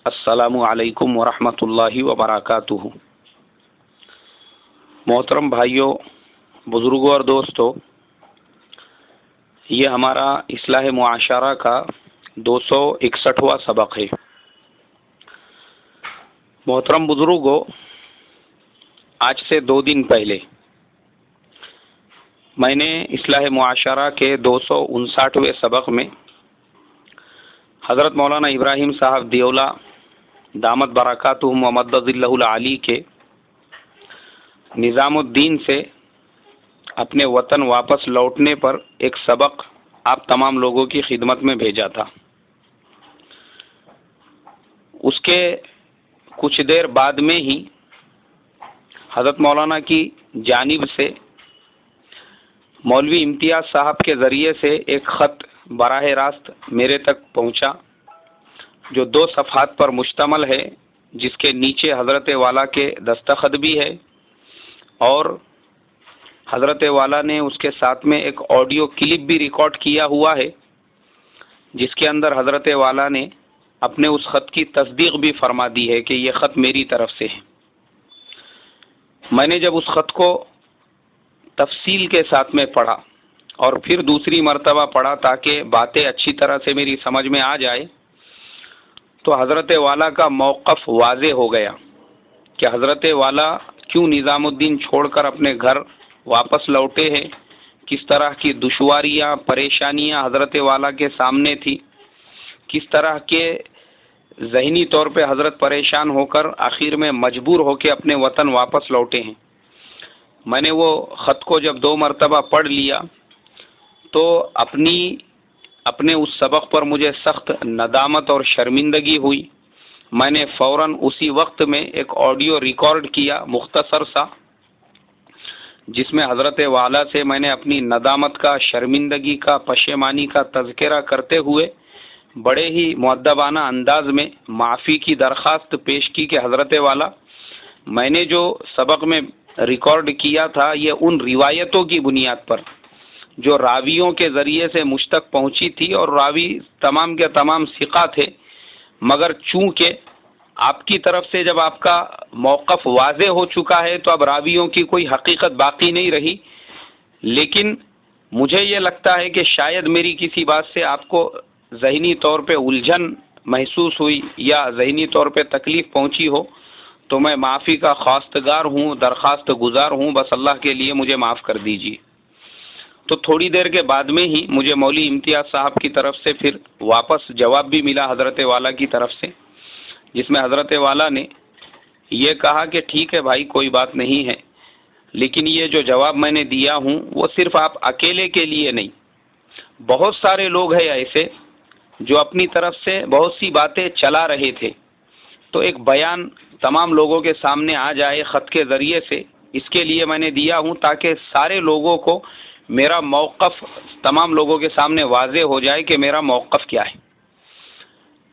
السلام علیکم ورحمۃ اللہ وبرکاتہ۔ محترم بھائیوں، بزرگوں اور دوستوں، یہ ہمارا اصلاح معاشرہ کا 261واں سبق ہے۔ محترم بزرگوں، آج سے 2 دن پہلے میں نے اصلاح معاشرہ کے 259ویں سبق میں حضرت مولانا ابراہیم صاحب دیولہ دامت برکاتہم ومدد ظلہ العالی کے نظام الدین سے اپنے وطن واپس لوٹنے پر ایک سبق آپ تمام لوگوں کی خدمت میں بھیجا تھا۔ اس کے کچھ دیر بعد میں ہی حضرت مولانا کی جانب سے مولوی امتیاز صاحب کے ذریعے سے ایک خط براہ راست میرے تک پہنچا، جو 2 صفحات پر مشتمل ہے، جس کے نیچے حضرت والا کے دستخط بھی ہے، اور حضرت والا نے اس کے ساتھ میں ایک آڈیو کلپ بھی ریکارڈ کیا ہوا ہے، جس کے اندر حضرت والا نے اپنے اس خط کی تصدیق بھی فرما دی ہے کہ یہ خط میری طرف سے ہے۔ میں نے جب اس خط کو تفصیل کے ساتھ میں پڑھا اور پھر دوسری مرتبہ پڑھا تاکہ باتیں اچھی طرح سے میری سمجھ میں آ جائے، تو حضرت والا کا موقف واضح ہو گیا کہ حضرت والا کیوں نظام الدین چھوڑ کر اپنے گھر واپس لوٹے ہیں، کس طرح کی دشواریاں پریشانیاں حضرت والا کے سامنے تھی، کس طرح کے ذہنی طور پہ حضرت پریشان ہو کر آخر میں مجبور ہو کے اپنے وطن واپس لوٹے ہیں۔ میں نے وہ خط کو جب 2 مرتبہ پڑھ لیا تو اپنے اس سبق پر مجھے سخت ندامت اور شرمندگی ہوئی۔ میں نے فوراً اسی وقت میں ایک آڈیو ریکارڈ کیا مختصر سا، جس میں حضرت والا سے میں نے اپنی ندامت کا، شرمندگی کا، پشیمانی کا تذکرہ کرتے ہوئے بڑے ہی مؤدبانہ انداز میں معافی کی درخواست پیش کی کہ حضرت والا، میں نے جو سبق میں ریکارڈ کیا تھا یہ ان روایتوں کی بنیاد پر جو راویوں کے ذریعے سے مجھ تک پہنچی تھی، اور راوی تمام کے تمام ثقہ تھے، مگر چونکہ آپ کی طرف سے جب آپ کا موقف واضح ہو چکا ہے تو اب راویوں کی کوئی حقیقت باقی نہیں رہی۔ لیکن مجھے یہ لگتا ہے کہ شاید میری کسی بات سے آپ کو ذہنی طور پہ الجھن محسوس ہوئی یا ذہنی طور پہ تکلیف پہنچی ہو، تو میں معافی کا خواستگار ہوں، درخواست گزار ہوں، بس اللہ کے لیے مجھے معاف کر دیجیے۔ تو تھوڑی دیر کے بعد میں ہی مجھے مولوی امتیاز صاحب کی طرف سے پھر واپس جواب بھی ملا حضرت والا کی طرف سے، جس میں حضرت والا نے یہ کہا کہ ٹھیک ہے بھائی، کوئی بات نہیں ہے، لیکن یہ جو جواب میں نے دیا ہوں وہ صرف آپ اکیلے کے لیے نہیں، بہت سارے لوگ ہیں ایسے جو اپنی طرف سے بہت سی باتیں چلا رہے تھے، تو ایک بیان تمام لوگوں کے سامنے آ جائے خط کے ذریعے سے، اس کے لیے میں نے دیا ہوں تاکہ سارے لوگوں کو میرا موقف تمام لوگوں کے سامنے واضح ہو جائے کہ میرا موقف کیا ہے۔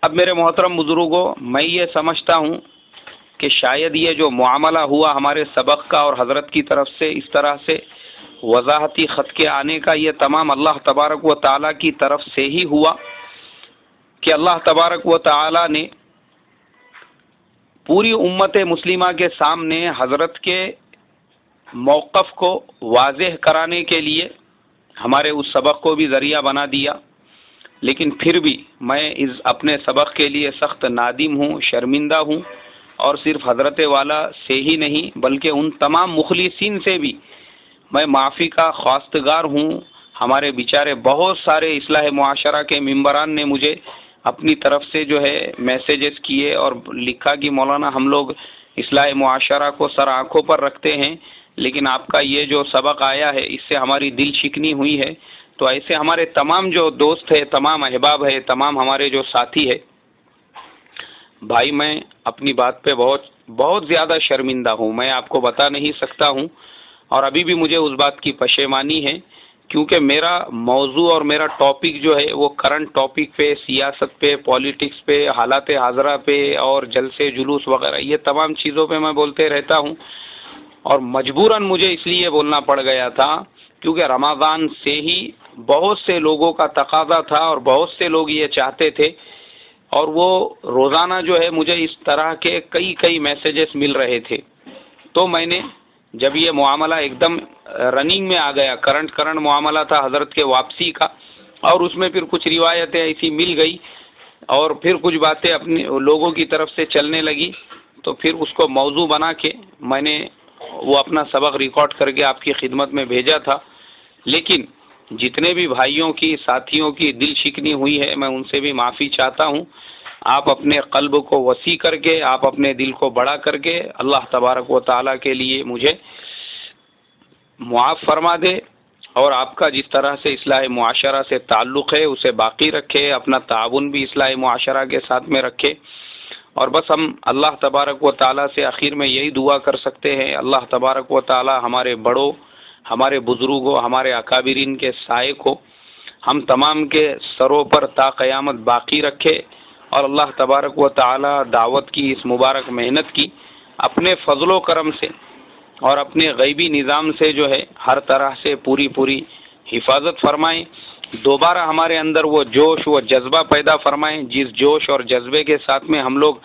اب میرے محترم بزرگوں، میں یہ سمجھتا ہوں کہ شاید یہ جو معاملہ ہوا ہمارے سبق کا اور حضرت کی طرف سے اس طرح سے وضاحتی خط کے آنے کا، یہ تمام اللہ تبارک و تعالیٰ کی طرف سے ہی ہوا کہ اللہ تبارک و تعالیٰ نے پوری امت مسلمہ کے سامنے حضرت کے موقف کو واضح کرانے کے لیے ہمارے اس سبق کو بھی ذریعہ بنا دیا۔ لیکن پھر بھی میں اس اپنے سبق کے لیے سخت نادم ہوں، شرمندہ ہوں، اور صرف حضرت والا سے ہی نہیں بلکہ ان تمام مخلصین سے بھی میں معافی کا خواستگار ہوں۔ ہمارے بیچارے بہت سارے اصلاح معاشرہ کے ممبران نے مجھے اپنی طرف سے جو ہے میسیجز کیے اور لکھا کہ مولانا، ہم لوگ اصلاح معاشرہ کو سر آنکھوں پر رکھتے ہیں، لیکن آپ کا یہ جو سبق آیا ہے اس سے ہماری دل شکنی ہوئی ہے۔ تو ایسے ہمارے تمام جو دوست ہیں، تمام احباب ہیں، تمام ہمارے جو ساتھی ہیں، بھائی میں اپنی بات پہ بہت زیادہ شرمندہ ہوں، میں آپ کو بتا نہیں سکتا ہوں، اور ابھی بھی مجھے اس بات کی پشیمانی ہے، کیونکہ میرا موضوع اور میرا ٹاپک جو ہے وہ کرنٹ ٹاپک پہ، سیاست پہ، پولیٹکس پہ، حالات حاضرہ پہ اور جلسے جلوس وغیرہ، یہ تمام چیزوں پہ میں بولتے رہتا ہوں، اور مجبوراً مجھے اس لیے بولنا پڑ گیا تھا کیونکہ رمضان سے ہی بہت سے لوگوں کا تقاضا تھا اور بہت سے لوگ یہ چاہتے تھے اور وہ روزانہ جو ہے مجھے اس طرح کے کئی میسیجز مل رہے تھے. تو میں نے جب یہ معاملہ ایک دم رننگ میں آ گیا، کرنٹ معاملہ تھا حضرت کے واپسی کا، اور اس میں پھر کچھ روایتیں ایسی مل گئی اور پھر کچھ باتیں اپنے لوگوں کی طرف سے چلنے لگی، تو پھر اس کو موضوع بنا کے میں نے وہ اپنا سبق ریکارڈ کر کے آپ کی خدمت میں بھیجا تھا. لیکن جتنے بھی بھائیوں کی، ساتھیوں کی دل شکنی ہوئی ہے، میں ان سے بھی معافی چاہتا ہوں. آپ اپنے قلب کو وسیع کر کے، آپ اپنے دل کو بڑا کر کے اللہ تبارک و تعالیٰ کے لیے مجھے معاف فرما دے، اور آپ کا جس طرح سے اصلاح معاشرہ سے تعلق ہے اسے باقی رکھے، اپنا تعاون بھی اصلاح معاشرہ کے ساتھ میں رکھے. اور بس ہم اللہ تبارک و تعالیٰ سے آخر میں یہی دعا کر سکتے ہیں، اللہ تبارک و تعالیٰ ہمارے بڑوں، ہمارے بزرگوں، ہمارے اکابرین کے سائے کو ہم تمام کے سروں پر تا قیامت باقی رکھے، اور اللہ تبارک و تعالیٰ دعوت کی اس مبارک محنت کی اپنے فضل و کرم سے اور اپنے غیبی نظام سے جو ہے ہر طرح سے پوری حفاظت فرمائیں. دوبارہ ہمارے اندر وہ جوش، وہ جذبہ پیدا فرمائیں جس جوش اور جذبے کے ساتھ میں ہم لوگ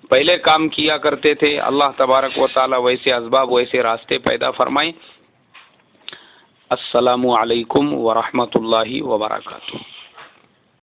پہلے کام کیا کرتے تھے. اللہ تبارک و تعالیٰ ویسے اسباب، ویسے راستے پیدا فرمائیں. السلام علیکم ورحمۃ اللہ وبرکاتہ.